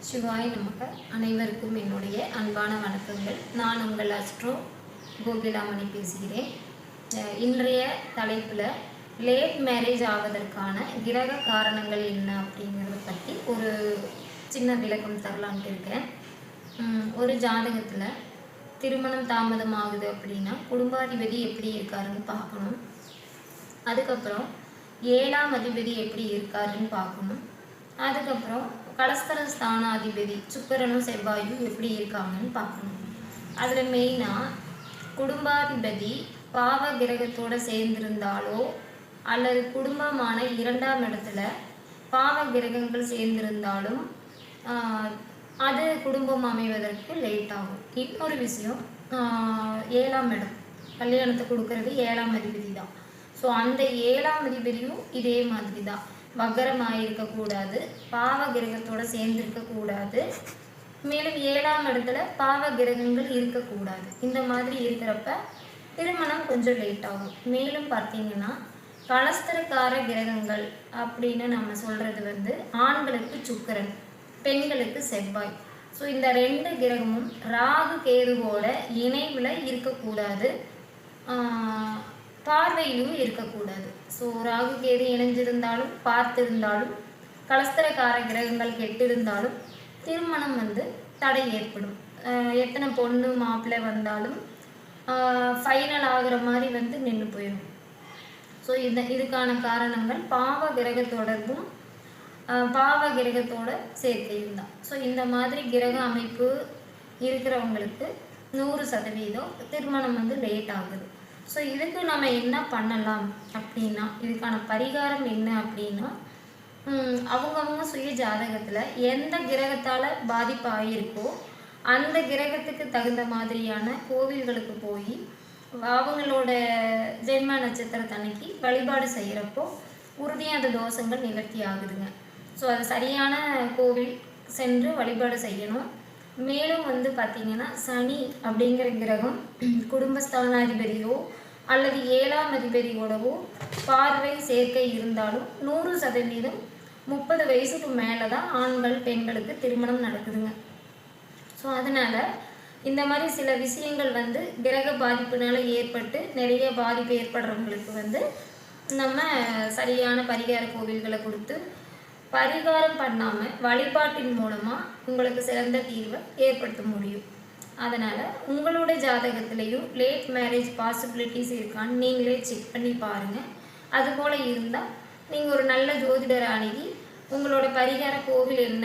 சிவாய் நமக. அனைவருக்கும் என்னுடைய அன்பான வணக்கங்கள். நான் உங்கள் அஸ்ட்ரோ கோகிலாமணி பேசுகிறேன். இன்றைய தலைப்பில் லேட் மேரேஜ் ஆவதற்கான கிரக காரணங்கள் என்ன அப்படிங்கிறத பற்றி ஒரு சின்ன விளக்கம் தரலான்ட்டு இருக்கேன். ஒரு ஜாதகத்தில் திருமணம் தாமதமாகுது அப்படின்னா குடும்பாதிபதி எப்படி இருக்காருன்னு பார்க்கணும். அதுக்கப்புறம் 7ஆம் அதிபதி எப்படி இருக்காருன்னு பார்க்கணும். அதுக்கப்புறம் கலஸ்தர ஸ்தானாதிபதி சுக்கிரனும் செவ்வாயும் எப்படி இருக்காங்கன்னு பார்க்கணும். அதில் மெயினாக குடும்பாதிபதி பாவ கிரகத்தோடு சேர்ந்திருந்தாலோ அல்லது குடும்பமான 2ஆம் இடத்துல பாவ கிரகங்கள் சேர்ந்திருந்தாலும் அது குடும்பம் அமைவதற்கு லேட் ஆகும். இன்னொரு விஷயம், 7ஆம் இடம் கல்யாணத்தை கொடுக்கறது 7ஆம் அதிபதி தான். ஸோ அந்த 7ஆம் அதிபதியும் இதே மாதிரி தான், வக்கரமாக இருக்கக்கூடாது, பாவ கிரகத்தோடு சேர்ந்திருக்கக்கூடாது, மேலும் 7ஆம் இடத்துல பாவ கிரகங்கள் இருக்கக்கூடாது. இந்த மாதிரி இருக்கிறப்ப திருமணம் கொஞ்சம் லேட் ஆகும். மேலும் பார்த்தீங்கன்னா கலஸ்தரக்கார கிரகங்கள் அப்படின்னு நம்ம சொல்கிறது ஆண்களுக்கு சுக்கிரன், பெண்களுக்கு செவ்வாய். ஸோ இந்த 2 கிரகமும் ராகு கேதுவோட இணைவில் இருக்கக்கூடாது, பார்வையிலும் இருக்கக்கூடாது. ஸோ ராகு கேது இணைஞ்சிருந்தாலும் பார்த்திருந்தாலும் கலஸ்தரக்கார கிரகங்கள் கெட்டிருந்தாலும் திருமணம் தடை ஏற்படும். எத்தனை பொண்ணு மாப்பிள்ளை வந்தாலும் ஃபைனல் ஆகிற மாதிரி நின்று போயிடும். ஸோ இதுக்கான காரணங்கள் பாவ கிரக தொடர்பும் பாவ கிரகத்தோட சேர்க்கையும் தான். ஸோ இந்த மாதிரி கிரக அமைப்பு இருக்கிறவங்களுக்கு 100% திருமணம் லேட் ஆகுது. ஸோ இதுக்கு நம்ம என்ன பண்ணலாம் அப்படின்னா, இதுக்கான பரிகாரம் என்ன அப்படின்னா, அவங்கவுங்க சுய ஜாதகத்தில் எந்த கிரகத்தால் பாதிப்பு ஆகியிருக்கோ அந்த கிரகத்துக்கு தகுந்த மாதிரியான கோவில்களுக்கு போய் அவங்களோட ஜென்ம நட்சத்திரத்தன்னைக்கு வழிபாடு செய்கிறப்போ உறுதியாக அந்த தோஷங்கள் நிவர்த்தி ஆகுதுங்க. ஸோ அது சரியான கோவில் சென்று வழிபாடு செய்யணும். மேலும் பார்த்திங்கன்னா சனி அப்படிங்கிற கிரகம் குடும்பஸ்தானாதிபதியோ அல்லது 7ஆம் அதிபதியோடவோ பார்வை சேர்க்கை இருந்தாலும் 100% 30 வயசுக்கு மேலே தான் ஆண்கள் பெண்களுக்கு திருமணம் நடக்குதுங்க. ஸோ அதனால் இந்த மாதிரி சில விஷயங்கள் கிரக பாதிப்புனால ஏற்பட்டு நிறைய பாதிப்பு ஏற்படுறவங்களுக்கு நம்ம சரியான பரிகார கோவில்களை கொடுத்து பரிகாரம் பண்ணாமல் வழிபாட்டின் மூலமாக உங்களுக்கு சிறந்த தீர்வை ஏற்படுத்த முடியும். அதனால் உங்களோட ஜாதகத்திலையும் லேட் மேரேஜ் பாசிபிலிட்டிஸ் இருக்கான்னு நீங்களே செக் பண்ணி பாருங்கள். அதுபோல் இருந்தால் நீங்கள் ஒரு நல்ல ஜோதிடரை அணுகி உங்களோட பரிகார கோவில் என்ன